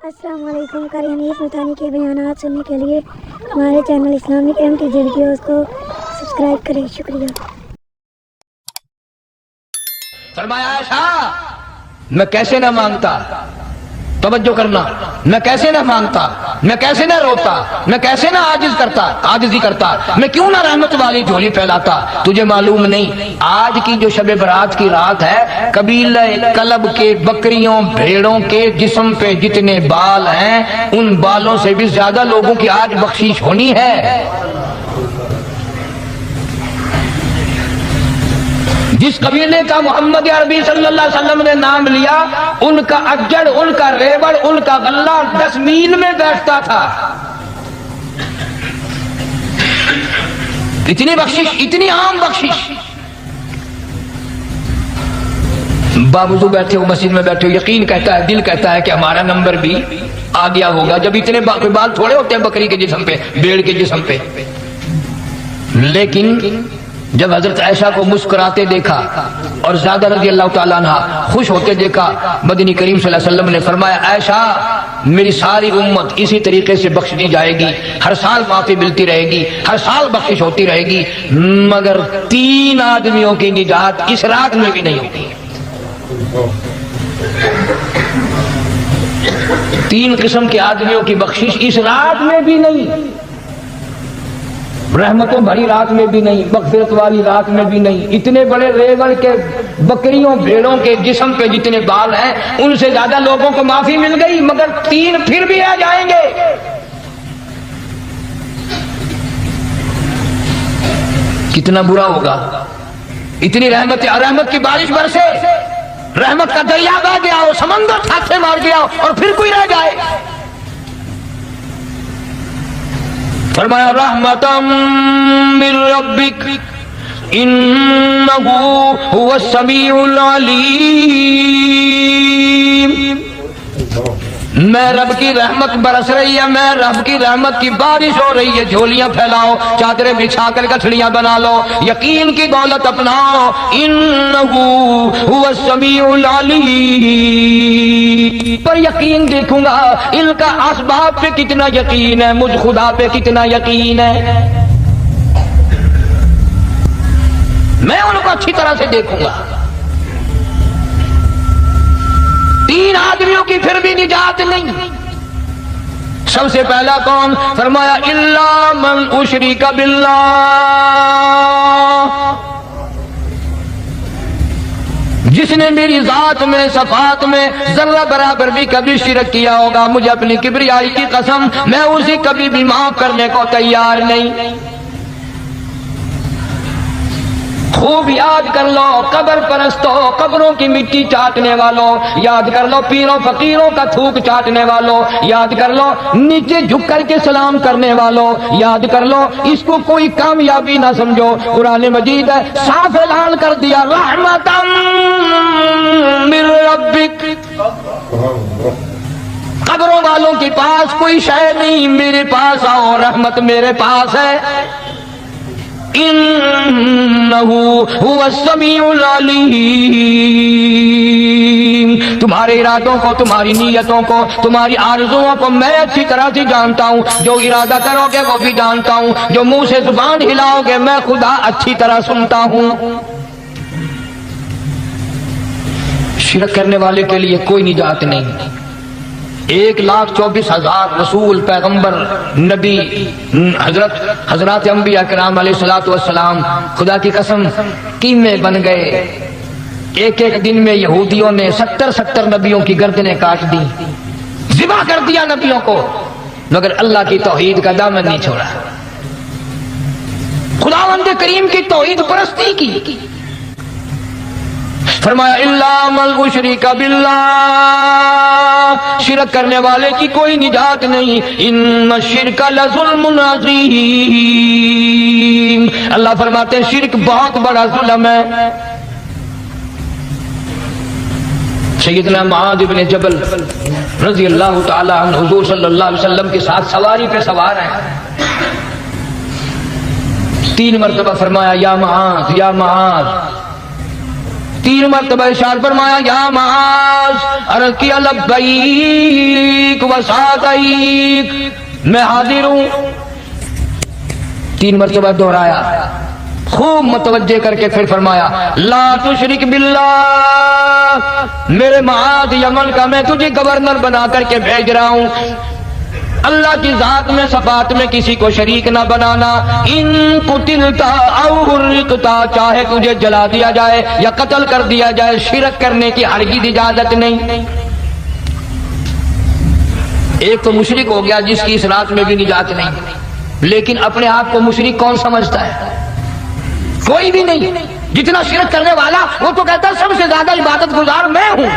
السلام علیکم۔ قاری حنیف ملتانی کے بیانات سننے کے لیے ہمارے چینل اسلامک MTJ ویڈیوز کو سبسکرائب کریں۔ شکریہ۔ فرمایا عائشہ میں کیسے نہ مانگتا، توجہ کرنا، میں کیسے نہ مانگتا، میں کیسے نہ روتا، میں کیسے نہ عاجزی کرتا، میں کیوں نہ رحمت والی جھولی پھیلاتا۔ تجھے معلوم نہیں آج کی جو شب برات کی رات ہے، قبیلہ کلب کے بکریوں بھیڑوں کے جسم پہ جتنے بال ہیں ان بالوں سے بھی زیادہ لوگوں کی آج بخشش ہونی ہے۔ جس قبیلے کا محمد عربی صلی اللہ علیہ وسلم نے نام لیا، ان کا اجڑ، ان کا ریوڑ، ان کا غلہ 10 میل میں بیٹھتا تھا۔ اتنی بخشش، اتنی عام بخشش۔ باوضو بیٹھے ہو، مسجد میں بیٹھے ہو، یقین کہتا ہے، دل کہتا ہے کہ ہمارا نمبر بھی آ گیا ہوگا، جب اتنے بال تھوڑے ہوتے ہیں بکری کے جسم پہ، بھیڑ کے جسم پہ۔ لیکن جب حضرت عائشہ کو مسکراتے دیکھا اور زیادہ رضی اللہ تعالیٰ عنہ خوش ہوتے دیکھا، مدنی کریم صلی اللہ علیہ وسلم نے فرمایا عائشہ میری ساری امت اسی طریقے سے بخش دی جائے گی، ہر سال معافی ملتی رہے گی، ہر سال بخشش ہوتی رہے گی، مگر 3 آدمیوں کی نجات اس رات میں بھی نہیں ہوتی۔ 3 قسم کے آدمیوں کی بخشش اس رات میں بھی نہیں، رحمتوں بھری رات میں بھی نہیں، مغفرت والی رات میں بھی نہیں۔ اتنے بڑے ریوڑ کے بکریوں بھیڑوں کے جسم پہ جتنے بال ہیں ان سے زیادہ لوگوں کو معافی مل گئی، مگر 3 پھر بھی آ جائیں گے۔ کتنا برا ہوگا۔ اتنی رحمت کی بارش برسے، رحمت کا دریا بہہ گیا ہو، سمندر چھاتے مار گیا ہو اور پھر کوئی رہ جائے۔ فرمایا رحمتم من ربک انہ هو السمیع العلیم۔ میں رب کی رحمت برس رہی ہے، میں رب کی رحمت کی بارش ہو رہی ہے، جھولیاں پھیلاؤ، چادریں بچھا کر گٹھڑیاں بنا لو، یقین کی دولت اپناؤ۔ انہ هو السمیع العلیم پر یقین دیکھوں گا ان کا اسباب پہ کتنا یقین ہے، مجھ خدا پہ کتنا یقین ہے، میں ان کو اچھی طرح سے دیکھوں گا۔ 3 آدمیوں کی پھر بھی نجات نہیں۔ سب سے پہلا کون؟ فرمایا الا من اشرک باللہ، جس نے میری ذات میں، صفات میں ذرہ برابر بھی کبھی شرک کیا ہوگا، مجھے اپنی کبریائی کی قسم میں اسے کبھی بھی معاف کرنے کو تیار نہیں۔ خوب یاد کر لو قبر پرستوں، قبروں کی مٹی چاٹنے والوں، یاد کر لو پیروں فقیروں کا تھوک چاٹنے والوں، یاد کر لو نیچے جھک کر کے سلام کرنے والوں، یاد کر لو اس کو کوئی کامیابی نہ سمجھو۔ قرآن مجید ہے صاف اعلان کر دیا رحمتم من ربک۔ قبروں والوں کے پاس کوئی شے نہیں، میرے پاس آؤ، رحمت میرے پاس ہے۔ انہو هو السمیع العلیم۔ تمہارے ارادوں کو، تمہاری نیتوں کو، تمہاری آرزوؤں کو میں اچھی طرح سے جانتا ہوں، جو ارادہ کرو گے وہ بھی جانتا ہوں، جو منہ سے زبان ہلاؤ گے میں خدا اچھی طرح سنتا ہوں۔ شرک کرنے والے کے لیے کوئی نجات نہیں۔ 1,24,000 رسول، پیغمبر، نبی، حضرات انبیاء کرام علیہ السلام خدا کی قسم قیمے بن گئے۔ ایک دن میں یہودیوں نے 70 نبیوں کی گردنیں کاٹ دی، ذبح کر دیا نبیوں کو، مگر اللہ کی توحید کا دامن نہیں چھوڑا، خداوند کریم کی توحید پرستی کی۔ فرمایا الا من اشرک باللہ، شرک کرنے والے کی کوئی نجات نہیں۔ ان الشرک لظلم عظیم، اللہ فرماتے ہیں شرک بہت بڑا ظلم ہے۔ سیدنا معاذ بن جبل رضی اللہ تعالی عنہ حضور صلی اللہ علیہ وسلم کے ساتھ سواری پہ سوار ہیں، 3 مرتبہ فرمایا یا معاذ یا معاذ، 3 مرتبہ ارشاد فرمایا یا معاذ، عرض کیا لبیک وسعدیک، میں حاضر ہوں. 3 مرتبہ دہرایا، خوب متوجہ کر کے پھر فرمایا لا تشرک باللہ، میرے معاد یمن کا میں تجھے گورنر بنا کر کے بھیج رہا ہوں، اللہ کی ذات میں صفات میں کسی کو شریک نہ بنانا. ان قتلتا او حرقتا، چاہے تجھے جلا دیا جائے یا قتل کر دیا جائے، شرک کرنے کی ہرگز اجازت نہیں. ایک تو مشرک ہو گیا جس کی اس رات میں بھی نجات نہیں، لیکن اپنے آپ کو مشرک کون سمجھتا ہے؟ کوئی بھی نہیں. جتنا شرک کرنے والا وہ تو کہتا ہے سب سے زیادہ عبادت گزار میں ہوں.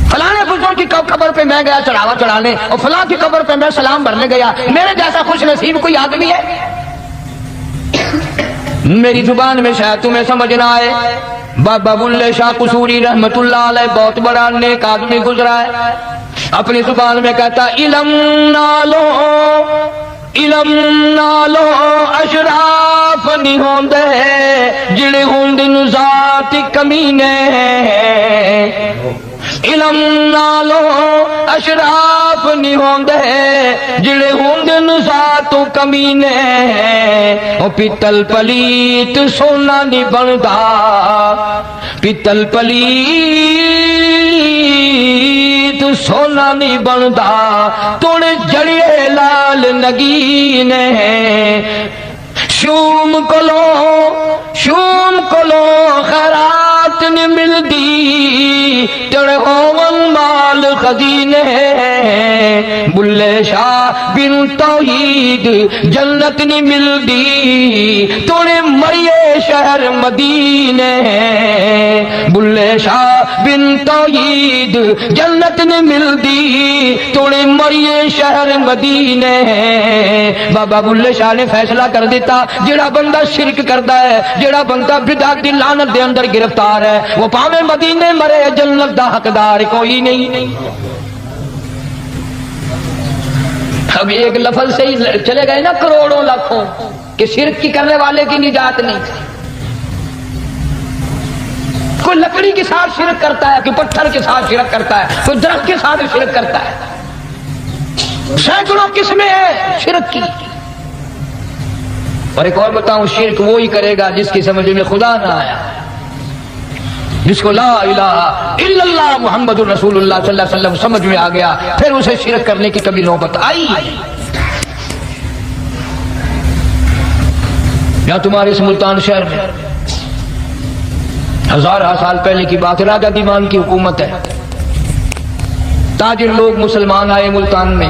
فلاں بزرگ کی قبر پہ میں گیا چڑھاوا چڑھانے، اور فلاں کی قبر پہ میں سلام بھرنے گیا، میرے جیسا خوش نصیب کوئی آدمی ہے؟ میری زبان میں شاید تمہیں سمجھ نہ آئے، بابا بلے شاہ قصوری رحمت اللہ علیہ بہت بڑا نیک آدمی گزرا ہے، اپنی زبان میں کہتا علم نالو علم نالو اشراف نہیں ہوندے جڑے ہوندن ذات کمینے، علم نالو اشراف نہیں ہوندے جڑے ہوندن ذات کمینے، او پیتل پلیت سونا نہیں بندا، پیتل پلیت سونا نہیں بندا، توڑے جڑیے لال نگینے، شوم کلو خیرات نہیں ملدی، تڑے ہوون مال خزینے، بلے شاہ بن توحید جنت نہیں ملدی، توڑے مریے شہر مدینے، بلے شاہ بن توحید جنت نہیں ملدی، توڑے مریے شہر مدینے. بابا بلے شاہ نے فیصلہ کر دیتا جڑا بندہ شرک کرتا ہے، جڑا بندہ بدعت دی لعنت دے اندر گرفتار ہے، وہ پاویں مدینے مرے جنت دا حقدار کوئی نہیں. اب ایک لفظ سے ہی چلے گئے نا کروڑوں لاکھوں کہ شرک کی کرنے والے کی نجات نہیں. کوئی لکڑی کے ساتھ شرک کرتا ہے، کوئی پتھر کے ساتھ شرک کرتا ہے، کوئی درخت کے ساتھ شرک کرتا ہے، سینکڑوں قسمیں ہیں شرک کی. اور ایک اور بتاؤں، شرک وہی کرے گا جس کی سمجھ میں خدا نہ آیا، جس کو لا الہ الا اللہ محمد رسول اللہ صلی اللہ علیہ وسلم سمجھ میں آ گیا، پھر اسے شرک کرنے کی کبھی نوبت آئی. یا تمہارے اس ملتان شہر میں 1000 سال پہلے کی بات، راجہ دیوان کی حکومت ہے، تاجر لوگ مسلمان آئے ملتان میں،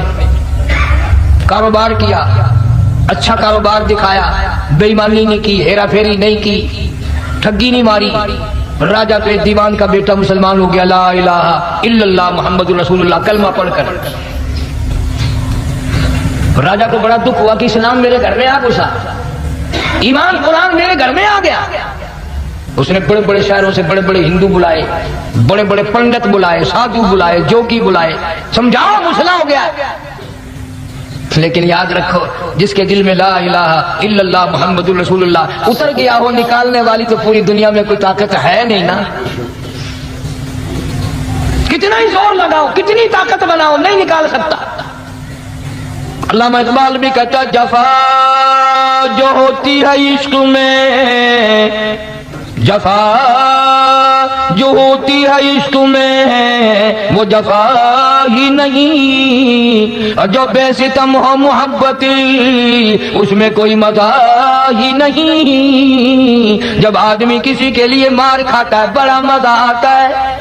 کاروبار کیا، اچھا کاروبار دکھایا، بے ایمانی نہیں کی، ہیرا پھیری نہیں کی، ٹھگی نہیں ماری. راجہ تو ایک دیوان کا بیٹا مسلمان ہو گیا، لا الہ الا اللہ محمد رسول اللہ کلمہ پڑھ کر. راجہ کو بڑا دکھ ہوا کہ اسلام میرے گھر میں آ گھسا، ایمان قرآن میرے گھر میں آ گیا. اس نے بڑے بڑے شہروں سے بڑے بڑے ہندو بلائے، بڑے بڑے پنڈت بلائے، سادھو بلائے، جوگی بلائے، سمجھاؤ مسئلہ ہو گیا. لیکن یاد رکھو، جس کے دل میں لا الہ الا اللہ محمد رسول اللہ اتر گیا ہو، نکالنے والی تو پوری دنیا میں کوئی طاقت ہے نہیں نا. کتنا ہی زور لگاؤ، کتنی طاقت بناؤ، نہیں نکال سکتا. علامہ اقبال بھی کہتا جفا جو ہوتی ہے عشق میں، جفا جو ہوتی ہے عشق میں وہ جفا ہی نہیں، اور جو بے ستم ہو محبت اس میں کوئی مزہ ہی نہیں. جب آدمی کسی کے لیے مار کھاتا ہے بڑا مزہ آتا ہے.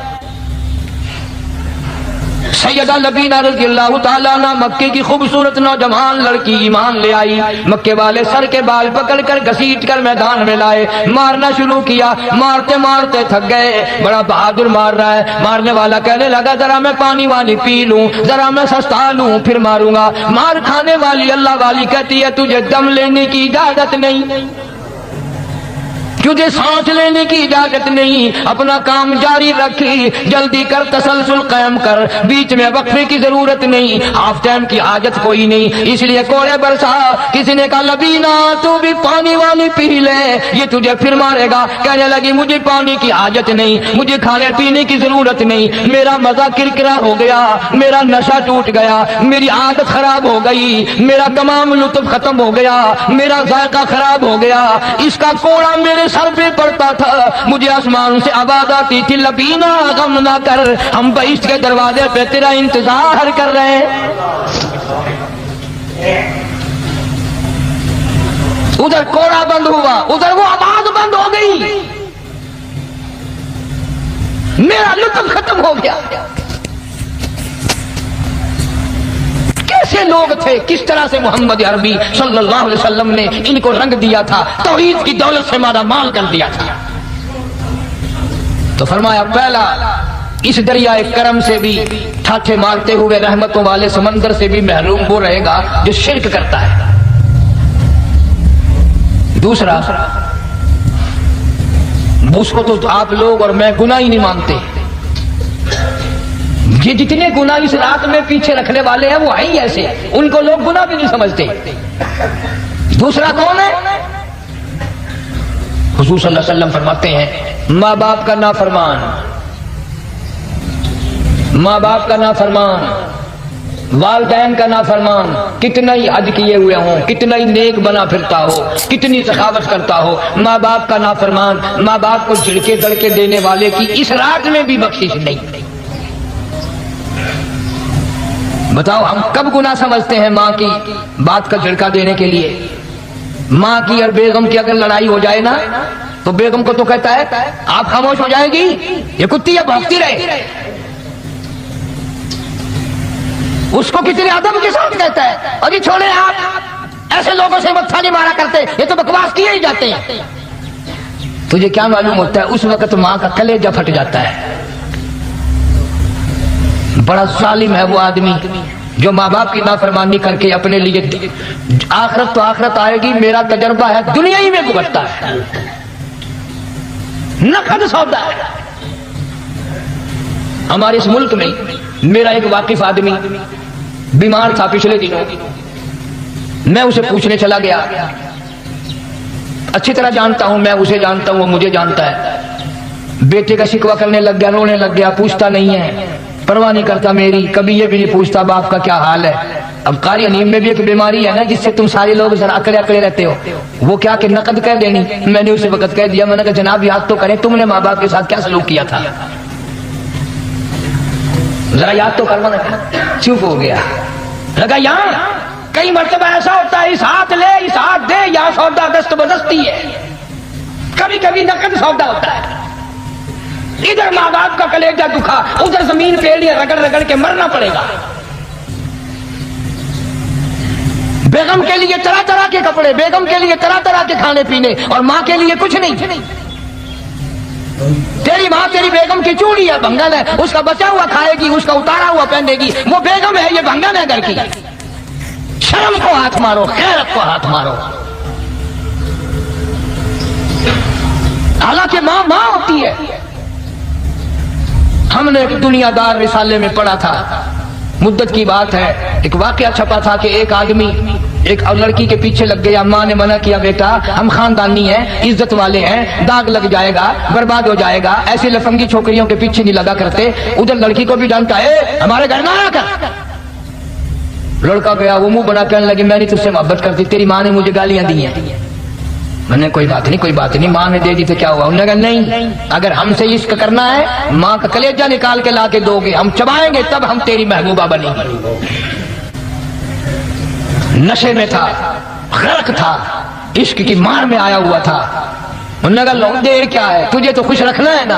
سیدہ لبینہ رضی اللہ تعالیٰ عنہ مکے کی خوبصورت نوجوان لڑکی ایمان لے آئی، مکے والے سر کے بال پکڑ کر گھسیٹ کر میدان میں لائے، مارنا شروع کیا، مارتے مارتے تھک گئے، بڑا بہادر مار رہا ہے. مارنے والا کہنے لگا ذرا میں پانی وانی پی لوں، ذرا میں سستا لوں پھر ماروں گا. مار کھانے والی اللہ والی کہتی ہے تجھے دم لینے کی اجازت نہیں، تجھے سانس لینے کی اجازت نہیں، اپنا کام جاری رکھی، جلدی کر، تسلسل قائم کر، بیچ میں وقفے کی ضرورت نہیں، ہاف ٹائم کی حاجت کوئی نہیں، اس لیے کوڑے برسا۔ کسی نے کہا لبینا تو بھی پانی وانی پی لے، یہ تجھے پھر مارے گا۔ کہنے لگی مجھے پانی کی حاجت نہیں، مجھے کھانے پینے کی ضرورت نہیں، میرا مزہ کرکرا ہو گیا، میرا نشہ ٹوٹ گیا، میری عادت خراب ہو گئی، میرا تمام لطف ختم ہو گیا، میرا ذائقہ خراب ہو گیا، اس کا کوڑا میرے سر پہ پڑتا تھا، مجھے آسمان سے آواز آتی تھی لبینا غم نہ کر، ہم بہشت کے دروازے پہ تیرا انتظار کر رہے ہیں۔ ادھر کوڑا بند ہوا، ادھر وہ آواز بند ہو گئی، میرا لطف ختم ہو گیا۔ کیسے لوگ تھے، کس طرح سے محمد عربی صلی اللہ علیہ وسلم نے ان کو رنگ دیا تھا، توحید کی دولت سے مالا مال کر دیا تھا۔ تو فرمایا پہلا اس دریائے کرم سے بھی ٹھاٹھے مارتے ہوئے رحمتوں والے سمندر سے بھی محروم وہ رہے گا جو شرک کرتا ہے۔ دوسرا، اس کو تو آپ لوگ اور میں گناہ ہی نہیں مانتے، یہ جتنے گناہ اس رات میں پیچھے رکھنے والے ہیں وہ ہیں ہی ایسے، ان کو لوگ گناہ بھی نہیں سمجھتے۔ دوسرا کون ہے؟ حضور صلی اللہ علیہ وسلم فرماتے ہیں ماں باپ کا نافرمان، ماں باپ کا نافرمان، والدین کا نافرمان، کتنا ہی حج کیے ہوئے ہوں، کتنا ہی نیک بنا پھرتا ہو، کتنی سخاوت کرتا ہو، ماں باپ کا نافرمان، ماں باپ کو جھڑکے دڑکے دینے والے کی اس رات میں بھی بخشش نہیں۔ بتاؤ ہم کب گناہ سمجھتے ہیں ماں کی بات کا جھڑکا دینے کے لیے؟ ماں کی اور بیگم کی اگر لڑائی ہو جائے نا تو بیگم کو تو کہتا ہے آپ خاموش ہو جائے گی، یہ کتی ہے بھونکتی رہے، اس کو کتنے ادب کے ساتھ کہتا ہے اور یہ چھوڑے آپ ایسے لوگوں سے متھا نہیں مارا کرتے، یہ تو بکواس کیے ہی جاتے ہیں۔ تجھے کیا معلوم ہوتا ہے اس وقت ماں کا کلیجہ پھٹ جاتا ہے۔ بڑا ظالم ہے وہ آدمی جو ماں باپ کی نافرمانی کر کے اپنے لیے، آخرت تو آخرت آئے گی، میرا تجربہ ہے دنیا ہی میں بھگتتا ہے، نقد سودا ہے۔ ہمارے اس ملک میں میرا ایک واقف آدمی بیمار تھا پچھلے دنوں، میں اسے پوچھنے چلا گیا، اچھی طرح جانتا ہوں، میں اسے جانتا ہوں، وہ مجھے جانتا ہے۔ بیٹے کا شکوہ کرنے لگ گیا، رونے لگ گیا، پوچھتا نہیں ہے، پرواہ نہیں کرتا میری، کبھی یہ بھی نہیں پوچھتا باپ کا کیا حال ہے۔ اب قاری نیم میں بھی ایک بیماری ہے نا جس سے تم سارے لوگ ذرا اکڑے اکڑے رہتے ہو، وہ کیا کہ نقد کہہ دینی۔ میں نے اسے وقت کہہ دیا، میں نے کہا جناب یاد تو کریں تم نے ماں باپ کے ساتھ کیا سلوک کیا تھا، ذرا یاد تو کرنا۔ چپ ہو گیا، لگا یہاں کئی مرتبہ ایسا ہوتا ہے اس ہاتھ لے اس ہاتھ دے، یہاں سودا دست بدستی ہے، کبھی کبھی نقد سودا ہوتا ہے۔ ادھر ماں باپ کا کلیجہ دکھا، ادھر زمین پہ لیے رگڑ رگڑ کے مرنا پڑے گا۔ بیگم کے لیے طرح طرح کے کپڑے، بیگم کے لیے طرح طرح کے کھانے پینے، اور ماں کے لیے کچھ نہیں۔ تیری ماں تیری بیگم کی چوڑی ہے، بھنگن ہے، اس کا بچا ہوا کھائے گی، اس کا اتارا ہوا پہنے گی، وہ بیگم ہے، یہ بھنگن ہے گھر کی۔ شرم کو ہاتھ مارو، غیرت کو ہاتھ مارو۔ حالانکہ ماں ماں ہوتی ہے۔ ہم نے ایک دنیا دار رسالے میں پڑھا تھا، مدت کی بات ہے، ایک واقعہ چھپا تھا کہ ایک آدمی ایک لڑکی کے پیچھے لگ گیا، ماں نے منع کیا بیٹا ہم خاندانی ہیں، عزت والے ہیں، داغ لگ جائے گا، برباد ہو جائے گا، ایسی لفنگی چھوکریوں کے پیچھے نہیں لگا کرتے۔ ادھر لڑکی کو بھی ڈانٹا ہے ہمارے گھر نہ آیا کر۔ لڑکا گیا، وہ منہ بنا کہنے لگی میں نے تجھ سے محبت کرتی، تیری ماں نے مجھے گالیاں دی ہیں۔ میں نے کوئی بات نہیں کوئی بات نہیں، ماں نے دے دی تو کیا ہوا؟ انہوں نے کہا نہیں، اگر ہم سے عشق کرنا ہے ماں کا کلیجہ نکال کے لا کے دو گے، ہم چبائیں گے تب ہم تیری محبوبہ بنیں گے۔ نشے میں تھا، غرق تھا، عشق کی مار میں آیا ہوا تھا۔ انہوں نے کہا لو دیر کیا ہے، تجھے تو خوش رکھنا ہے نا۔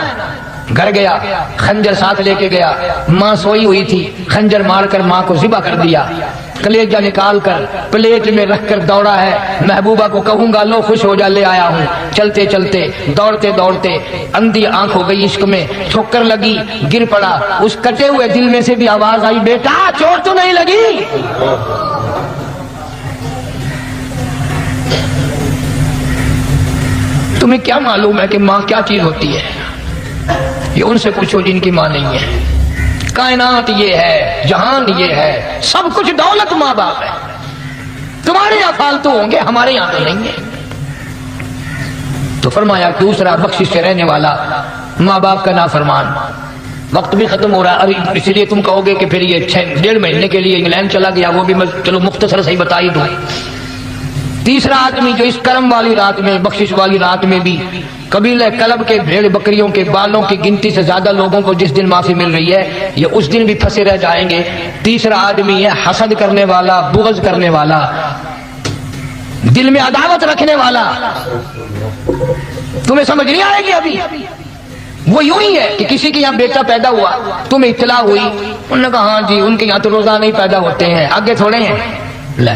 گھر گیا، خنجر ساتھ لے کے گیا، ماں سوئی ہوئی تھی، خنجر مار کر ماں کو ذبح کر دیا، کلیجہ نکال کر پلیٹ میں رکھ کر دوڑا ہے، محبوبہ کو کہوں گا لو خوش ہو جا لے آیا ہوں۔ چلتے چلتے دوڑتے دوڑتے اندھی آنکھ ہو گئی عشق میں، ٹھوکر لگی، گر پڑا، اس کٹے ہوئے دل میں سے بھی آواز آئی بیٹا چوٹ تو نہیں لگی؟ تمہیں کیا معلوم ہے کہ ماں کیا چیز ہوتی ہے؟ یہ ان سے پوچھو جن کی ماں نہیں ہے۔ کائنات یہ ہے، جہان یہ ہے، سب کچھ دولت ماں باپ ہے۔ تمہارے یہاں فالتو ہوں گے، ہمارے یہاں تو نہیں ہے۔ تو فرمایا دوسرا بخشش سے رہنے والا ماں باپ کا نافرمان۔ وقت بھی ختم ہو رہا ہے، اسی لیے تم کہو گے کہ پھر یہ 1.5 مہینے کے لیے انگلینڈ چلا گیا، وہ بھی میں چلو مختصر سے ہی بتا ہی دوں۔ تیسرا آدمی جو اس کرم والی رات میں، بخشش والی رات میں بھی قبیلہ کلب کے بھیڑ بکریوں کے بالوں کی گنتی سے زیادہ لوگوں کو جس دن معافی مل رہی ہے، یہ اس دن بھی پھنسے رہ جائیں گے۔ تیسرا آدمی ہے حسد کرنے والا، بغض کرنے والا، دل میں عداوت رکھنے والا۔ تمہیں سمجھ نہیں آئے گی ابھی؟ وہ یوں ہی ہے کہ کسی کے یہاں بیٹا پیدا ہوا، تمہیں اطلاع ہوئی، انہوں نے کہا ہاں جی ان کے یہاں تو روزانہ ہی پیدا ہوتے ہیں، آگے تھوڑے ہیں۔ لے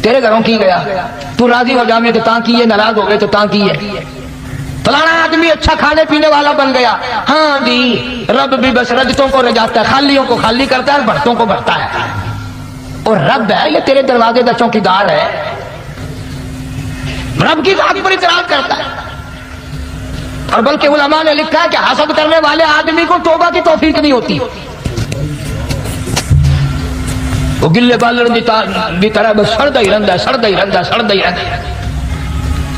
تیرے گھروں کی گیا، تو راضی ہو جانے تو تاں کی ہے، ناراض ہو گئے تو تاں کی ہے۔ فلانا آدمی اچھا کھانے پینے والا بن گیا، ہاں جی رب بھی بس رجتوں کو رجاتا ہے، خالیوں کو خالی کرتا ہے، بھرتوں کو بھرتا ہے۔ اور رب ہے یہ تیرے دروازے کا چوکیدار ہے، رب کی ذات پر اعتراض کرتا ہے۔ اور بلکہ علماء نے لکھا ہے کہ حسد کرنے والے آدمی کو توبہ کی توفیق نہیں ہوتی، وہ گلے بالر دی طرح بس سڑتا ہی رہتا ہے، سڑتا ہی رہتا ہے، سڑتا ہی رہتا ہے،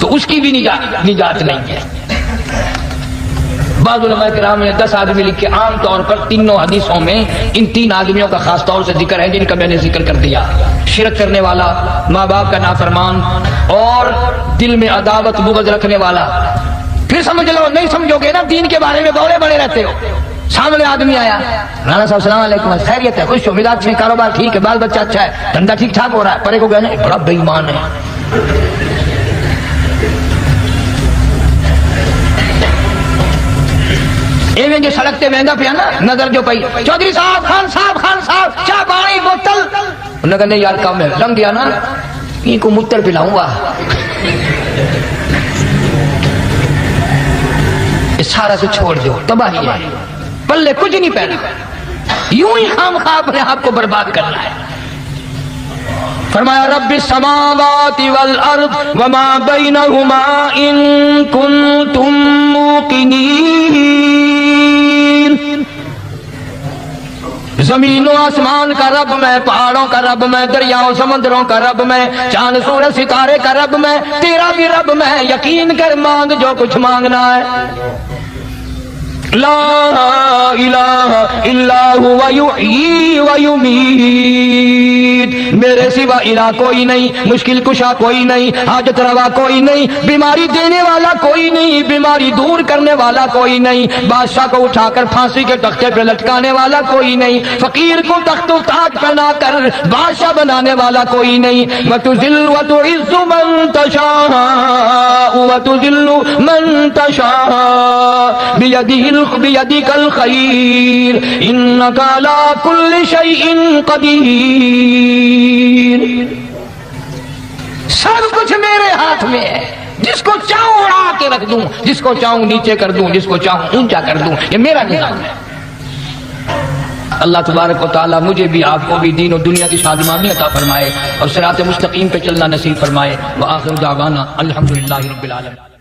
تو اس کی بھی نجات نہیں ہے۔ بعض علماء کرام نے 10 آدمی لکھے، عام طور پر تینوں حدیثوں میں ان 3 آدمیوں کا خاص طور سے ذکر ہے جن کا میں نے ذکر کر دیا۔ شرک کرنے والا، ماں باپ کا نافرمان، اور دل میں عداوت بغض رکھنے والا۔ پھر سمجھ لو، نہیں سمجھو گے نا دین کے بارے میں بولے بڑے رہتے ہو۔ سامنے آدمی آیا، رانا صاحب السلام علیکم، خیریت ہے، خوش ہو، مزاج میں کاروبار ٹھیک ہے، بال بچہ اچھا ہے، دھندا ٹھیک ٹھاک ہو رہا ہے، پرے کو کہنے بڑا بے ایمان ہے۔ ایویں جو سڑک تے ویندا پیا نا، نظر جو پئی، چودھری صاحب، خان صاحب چاہ پانی بوتل، انہوں نے کہا نہیں یار کام ہے، لنگ گیا نا ان کو متر پلاؤں گا۔ اس سارا سے چھوڑ دو، تباہی ہے، پلے کچھ نہیں پہنا، یوں ہی خام خواہ اپنے آپ کو برباد کرنا ہے۔ فرمایا رب السماوات والارض وما بینہما ان کنتم موقنین، زمین و آسمان کا رب میں، پہاڑوں کا رب میں، دریاؤں سمندروں کا رب میں، چاند سورج ستارے کا رب میں، تیرا بھی رب میں، یقین کر مانگ جو کچھ مانگنا ہے۔ لا الہ الا ہوا یحیی و یمیت، میرے سوا الہ کوئی نہیں، مشکل کشا کوئی نہیں، حاجت روا کوئی نہیں، بیماری دینے والا کوئی نہیں، بیماری دور کرنے والا کوئی نہیں، بادشاہ کو اٹھا کر پھانسی کے تختے پہ لٹکانے والا کوئی نہیں، فقیر کو تخت و تاج پہنا کر بادشاہ بنانے والا کوئی نہیں۔ وتذل وتعز من تشاء وتذل من تشاء بیدک الخیر انک علی کل شیء قدیر، سب کچھ میرے ہاتھ میں ہے، جس کو چاہوں اڑا کے رکھ دوں، جس کو چاہوں نیچے کر دوں، جس کو چاہوں اونچا کر دوں، یہ میرا نظام ہے۔ اللہ تبارک و تعالیٰ مجھے بھی آپ کو بھی دین و دنیا کی شادمانی عطا فرمائے اور صراط مستقیم پہ چلنا نصیب فرمائے۔ وآخر دعوانا الحمدللہ رب العالمین۔